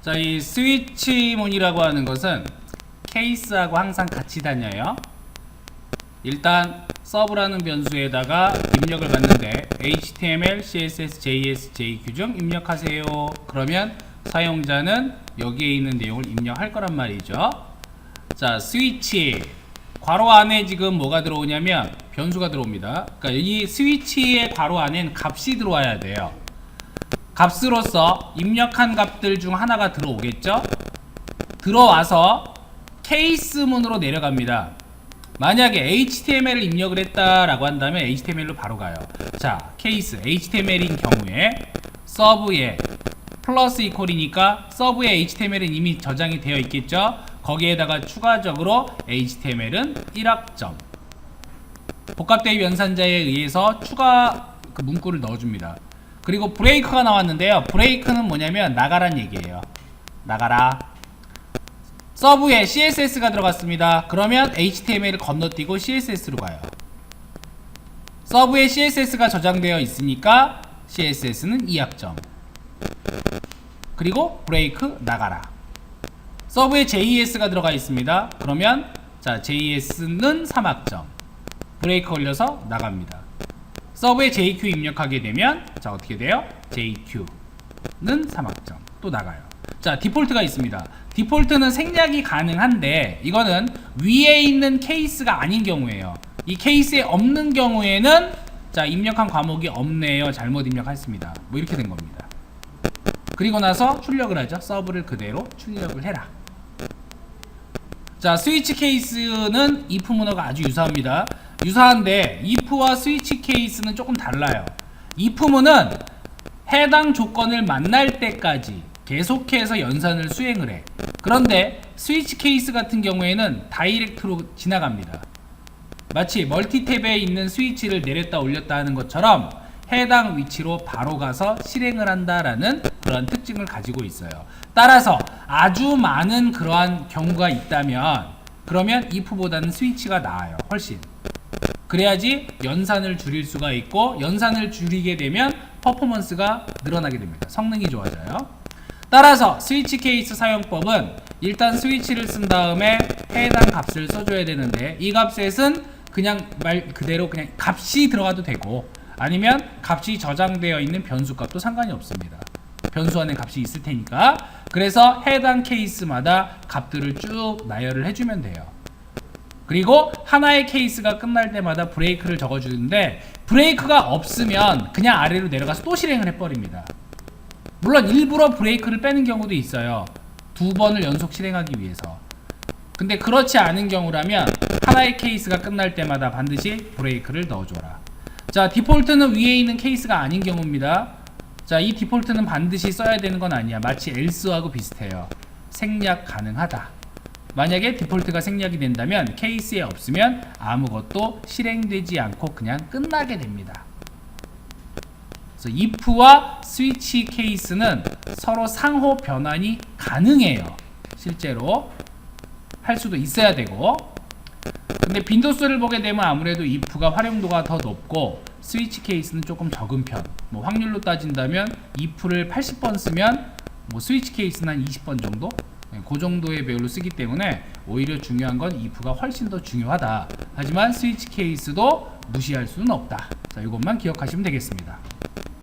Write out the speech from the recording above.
자, 이 스위치문이라고 하는 것은 케이스하고 항상 같이 다녀요. 일단 서브라는 변수에다가 입력을 받는데 HTML, CSS, JS, JQ 중 입력하세요. 그러면 사용자는 여기에 있는 내용을 입력할 거란 말이죠. 자, 스위치 괄호 안에 지금 뭐가 들어오냐면 변수가 들어옵니다. 그러니까 이 스위치의 괄호 안엔 값이 들어와야 돼요. 값으로서 입력한 값들 중 하나가 들어오겠죠. 들어와서 케이스문으로 내려갑니다. 만약에 HTML을 입력을 했다라고 한다면 HTML로 바로 가요. 자, 케이스 HTML인 경우에 서브에 플러스 이퀄이니까 서브에 HTML은 이미 저장이 되어 있겠죠. 거기에다가 추가적으로 HTML은 1학점 복합대입 연산자에 의해서 추가 그 문구를 넣어줍니다. 그리고 브레이크가 나왔는데요. 브레이크는 뭐냐면 나가란 얘기예요. 나가라. 서브에 CSS가 들어갔습니다. 그러면 HTML을 건너뛰고 CSS로 가요. 서브에 CSS가 저장되어 있으니까 CSS는 2학점. 그리고 브레이크 나가라. 서브에 JS가 들어가 있습니다. 그러면 자, JS는 3학점. 브레이크 걸려서 나갑니다. 서브에 JQ 입력하게 되면 자, 어떻게 돼요? JQ는 3학점. 또 나가요. 자, 디폴트가 있습니다. 디폴트는 생략이 가능한데 이거는 위에 있는 케이스가 아닌 경우에요. 이 케이스에 없는 경우에는 자, 입력한 과목이 없네요. 잘못 입력했습니다. 뭐 이렇게 된 겁니다. 그리고 나서 출력을 하죠. 서브를 그대로 출력을 해라. 자, 스위치 케이스는 if 문어가 아주 유사합니다. 유사한데 if와 스위치 케이스는 조금 달라요. if 문은 해당 조건을 만날 때까지 계속해서 연산을 수행을 해. 그런데 스위치 케이스 같은 경우에는 다이렉트로 지나갑니다. 마치 멀티탭에 있는 스위치를 내렸다 올렸다 하는 것처럼 해당 위치로 바로 가서 실행을 한다라는 그런 특징을 가지고 있어요. 따라서 아주 많은 그러한 경우가 있다면 그러면 if보다는 스위치가 나아요. 훨씬. 그래야지 연산을 줄일 수가 있고 연산을 줄이게 되면 퍼포먼스가 늘어나게 됩니다. 성능이 좋아져요. 따라서 스위치 케이스 사용법은 일단 스위치를 쓴 다음에 해당 값을 써줘야 되는데 이 값에는 그냥 말 그대로 그냥 값이 들어가도 되고 아니면 값이 저장되어 있는 변수 값도 상관이 없습니다. 변수 안에 값이 있을 테니까. 그래서 해당 케이스마다 값들을 쭉 나열을 해주면 돼요. 그리고 하나의 케이스가 끝날 때마다 브레이크를 적어주는데 브레이크가 없으면 그냥 아래로 내려가서 또 실행을 해버립니다. 물론 일부러 브레이크를 빼는 경우도 있어요. 2번을 연속 실행하기 위해서. 근데 그렇지 않은 경우라면 하나의 케이스가 끝날 때마다 반드시 브레이크를 넣어줘라. 자, 디폴트는 위에 있는 케이스가 아닌 경우입니다. 자, 이 디폴트는 반드시 써야 되는 건 아니야. 마치 else하고 비슷해요. 생략 가능하다. 만약에 디폴트가 생략이 된다면 케이스에 없으면 아무것도 실행되지 않고 그냥 끝나게 됩니다. 그래서 if와 스위치 케이스는 서로 상호 변환이 가능해요. 실제로 할 수도 있어야 되고. 근데 빈도수를 보게 되면 아무래도 if가 활용도가 더 높고 스위치 케이스는 조금 적은 편. 뭐 확률로 따진다면 if를 80번 쓰면 뭐 스위치 케이스는 한 20번 정도? 그 정도의 배열로 쓰기 때문에 오히려 중요한 건 if가 훨씬 더 중요하다. 하지만 스위치 케이스도 무시할 수는 없다. 자, 이것만 기억하시면 되겠습니다.